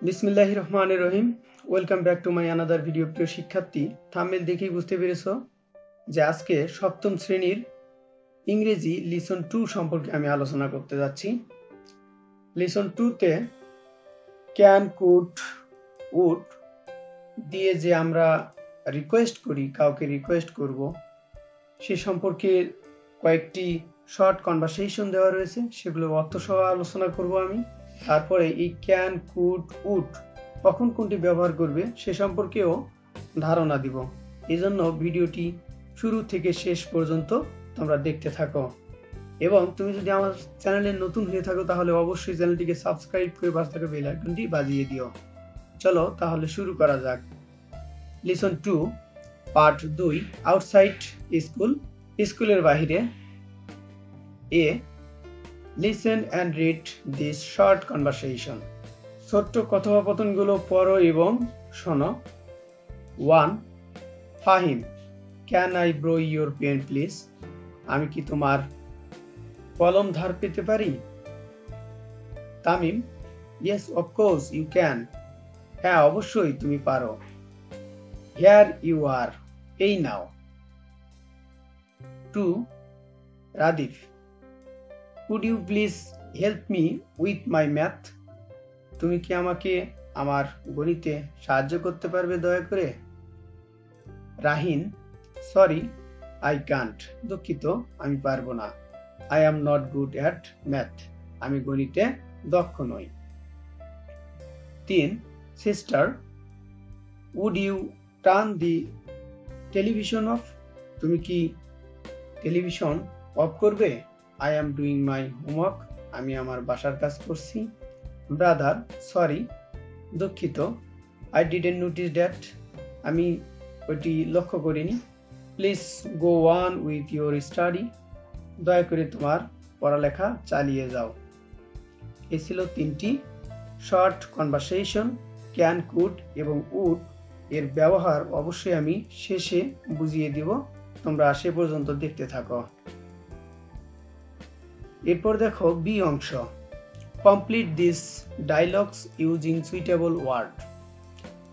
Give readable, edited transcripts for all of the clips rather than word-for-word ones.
বিসমিল্লাহির রহমানির রহিম। Welcome back to my another video. প্রিয় শিক্ষার্থী, থাম্বনেল দেখেই বুঝতে পেরেছো যে আজকে সপ্তম শ্রেণীর ইংরেজি লিসন 2 সম্পর্কে আমি আলোচনা করতে যাচ্ছি। লিসন 2 তে ক্যান, কুড, উড দিয়ে যে আমরা রিকোয়েস্ট করি, কাউকে রিকোয়েস্ট করব, সে সম্পর্কে কয়েকটি শর্ট কনভারসেশন দেওয়া রয়েছে, সেগুলোর অর্থ সহ আলোচনা করব আমি। তারপরে এই ক্যান, কুড, উড কখন কোনটি ব্যবহার করবে সে সম্পর্কেও ধারণা দিব। এই জন্য ভিডিওটি শুরু থেকে শেষ পর্যন্ত তোমরা দেখতে থাকো। এবং তুমি যদি আমার চ্যানেলে নতুন হয়ে থাকো তাহলে অবশ্যই চ্যানেলটিকে সাবস্ক্রাইব করে পাশে থাকা বেল আইকনটি বাজিয়ে দিও। চলো তাহলে শুরু করা যাক। লিসন 2 পার্ট 2, আউটসাইড স্কুল, স্কুলের বাহিরে। A, listen and read this short conversation. ছোট্ট কথোপকথনগুলো পড়ো এবং শোনো। 1. Fahim, can I borrow your pen please? আমি কি তোমার কলম ধার পেতে পারি? Tamim, yes of course you can. হ্যাঁ অবশ্যই তুমি পারো। হিয়ার ইউ আর, এই নাও। 2. Radif, could you please help me with my math? তুমি কি আমাকে আমার গণিতে সাহায্য করতে পারবে দয়া করে? রাহিন, সরি আই কান্ট, দুঃখিত আমি পারবো না। I am not good at math, আমি গণিতে দক্ষ নই। 3. Sister, would you turn the television off? তুমি কি টেলিভিশন অফ করবে? I am doing my homework, আমি আমার বাসার কাজ করছি। ব্রাদার, সরি, দুঃখিত। আই ডিডন্ট নোটিস দ্যাট, আমি ওইটি লক্ষ্য করিনি। Please go on with your study, দয়া করে তোমার পড়ালেখা চালিয়ে যাও। এ ছিল 3টি শর্ট কনভারসেশন। ক্যান, কুড এবং উড এর ব্যবহার অবশ্যই আমি শেষে বুঝিয়ে দিব, তোমরা সে পর্যন্ত দেখতে থাকো। এরপর দেখো বি অংশ। Complete this dialogues using suitable word.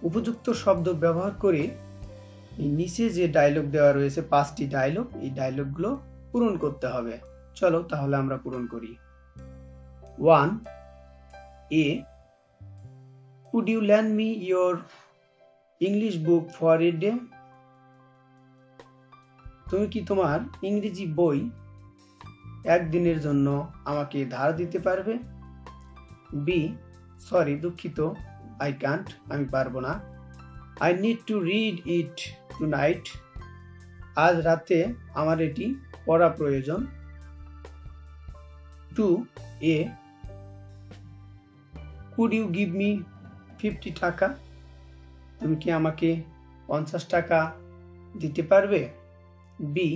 উপযুক্ত শব্দ ব্যবহার করে এই নিচে যে ডায়লগ দেওয়া রয়েছে 5টি ডায়লগ, এই ডায়লগগুলো পূরণ করতে হবে। চলো তাহলে আমরা পূরণ করি। 1. A, could you lend me your English book for a day? তুমি কি তোমার ইংরেজি বই একদিনের জন্য আমাকে ধার দিতে পারবে? বি, সরি, দুঃখিত, আই কান্ট, আমি পারবো না। I need to read it tonight, আজ রাতে আমার এটি পড়া প্রয়োজন। 2. এ, কুড ইউ গিভ মি 50 টাকা? তুমি কি আমাকে 50 টাকা দিতে পারবে? বি,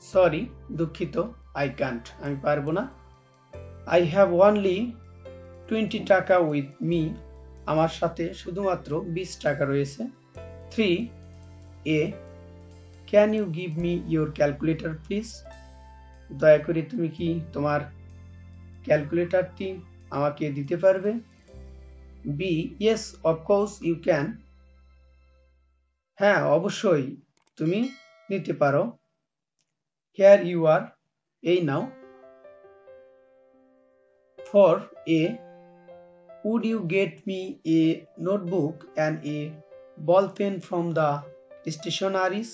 সরি, দুঃখিত, আই কান্ট, আমি পারবো না। আই হ্যাভ অনলি 20 টাকা উইথ মি, আমার সাথে শুধুমাত্র 20 টাকা রয়েছে। 3. A, can you give me your calculator please? দয়া করে তুমি কি তোমার ক্যালকুলেটরটি আমাকে দিতে পারবে? B, yes of course you can. হ্যাঁ অবশ্যই তুমি নিতে পারো। হিয়ার ইউ আর, এই নাও। 4. এ, would you get me a notebook and a ball pen from the stationaries?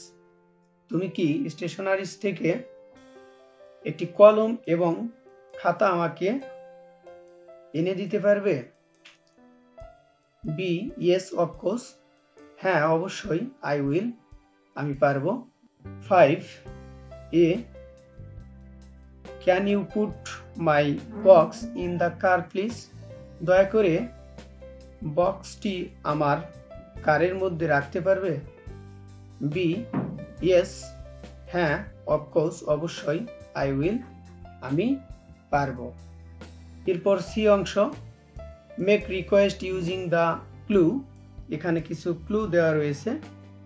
তুমি কি স্টেশনারিজ থেকে একটি কলম এবং খাতা আমাকে এনে দিতে পারবে? বি, ইয়েস অফকোর্স, হ্যাঁ অবশ্যই, আই উইল, আমি পারবো। 5. A, can you put my box in the car please? দয়া করে বক্সটি আমার কারের মধ্যে রাখতে পারবে? বি, ইয়েস, হ্যাঁ অফকোর্স, অবশ্যই, আই উইল, আমি পারবো। এরপর সি অংশ। Make request using the clue. এখানে কিছু ক্লু দেওয়া রয়েছে,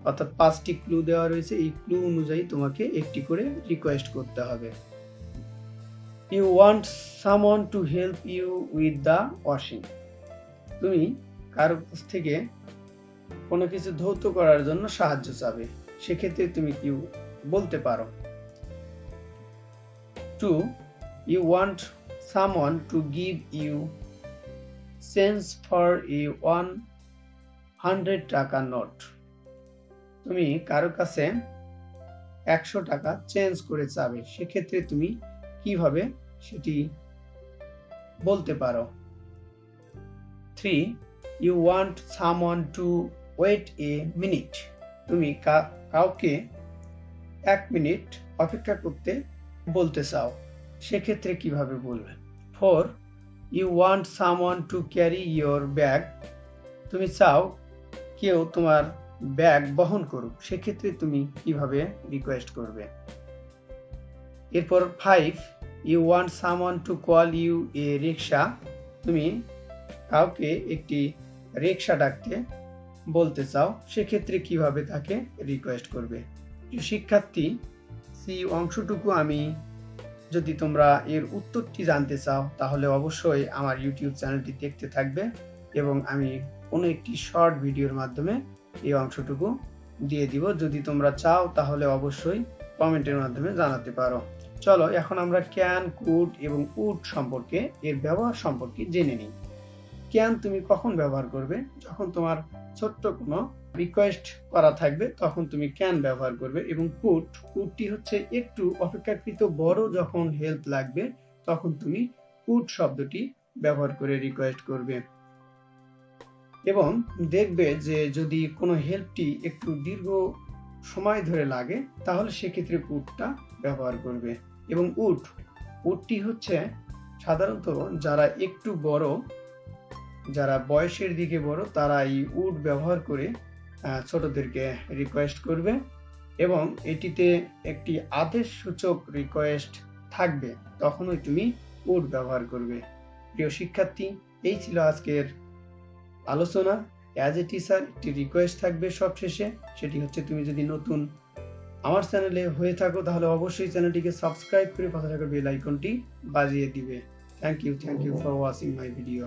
অর্থাৎ 5টি ক্লু দেওয়া রয়েছে। এই ক্লু অনুযায়ী তোমাকে একটি করে রিকোয়েস্ট করতে হবে। You want someone to help you with the washing. তুমি কারো কাছ থেকে কোনো কিছু ধৌত করার জন্য সাহায্য চাবে, সেক্ষেত্রে তুমি কি বলতে পারো? 2. You want someone to give you change for a 100 টাকা নোট। তুমি কারো কাছে 100 টাকা চেঞ্জ করে চাবে, সেক্ষেত্রে তুমি কিভাবে সেটি বলতে পারো? 3. You want someone to wait a minute। তুমি কাউকে 1 মিনিট অপেক্ষা করতে বলতে চাও, সেক্ষেত্রে কিভাবে বলবে? 4. You want someone to carry your bag। তুমি চাও কেউ তোমার ব্যাগ বহন করুক, সেক্ষেত্রে তুমি কিভাবে রিকোয়েস্ট করবে? এরপর 5. You want someone to call you a rickshaw। তুমি কাউকে একটি রিকশা ডাকতে বলতে চাও, সেক্ষেত্রে কিভাবে তাকে রিকোয়েস্ট করবে? শিক্ষার্থী, এই অংশটুকু যদি তোমরা এর উত্তরটি জানতে চাও তাহলে অবশ্যই আমার ইউটিউব চ্যানেলটি দেখতে থাকবে এবং আমি কোনো একটি শর্ট ভিডিওর মাধ্যমে এই অংশটুকু দিয়ে দিব। যদি তোমরা চাও তাহলে অবশ্যই কমেন্টের মাধ্যমে জানাতে পারো। চলো এখন আমরা ক্যান, কুড এবং উড সম্পর্কে, এর ব্যবহার সম্পর্কে জেনে নিই। ক্যান তুমি কখন ব্যবহার করবে? যখন তোমার ছোট্ট কোনো রিকোয়েস্ট করা থাকবে তখন তুমি ক্যান ব্যবহার করবে। এবং কুডটি হচ্ছে একটু অপেক্ষাকৃত বড় যখন হেল্প লাগবে তখন তুমি কুড শব্দটি ব্যবহার করে রিকোয়েস্ট করবে। এবং দেখবে যে যদি কোনো হেল্পটি একটু দীর্ঘ সময় ধরে লাগে তাহলে সেক্ষেত্রে কুডটা ব্যবহার করবে। এবং উডটি হচ্ছে সাধারণত যারা একটু বড়, যারা বয়সের দিকে বড়, তারা এই উড ব্যবহার করে ছোটদেরকে রিকোয়েস্ট করবে এবং এটিতে একটি আদেশ সূচক রিকোয়েস্ট থাকবে, তখনই তুমি উড ব্যবহার করবে। প্রিয় শিক্ষার্থী, এই ছিল আজকের আলোচনা। অ্যাজ এ টিচার একটি রিকোয়েস্ট থাকবে সবশেষে, সেটি হচ্ছে তুমি যদি নতুন আমার চ্যানেলে হয়ে থাকো তাহলে অবশ্যই চ্যানেলটিকে সাবস্ক্রাইব করে পাশে থাকা বেল আইকনটি বাজিয়ে দিবে। Thank you for watching my video.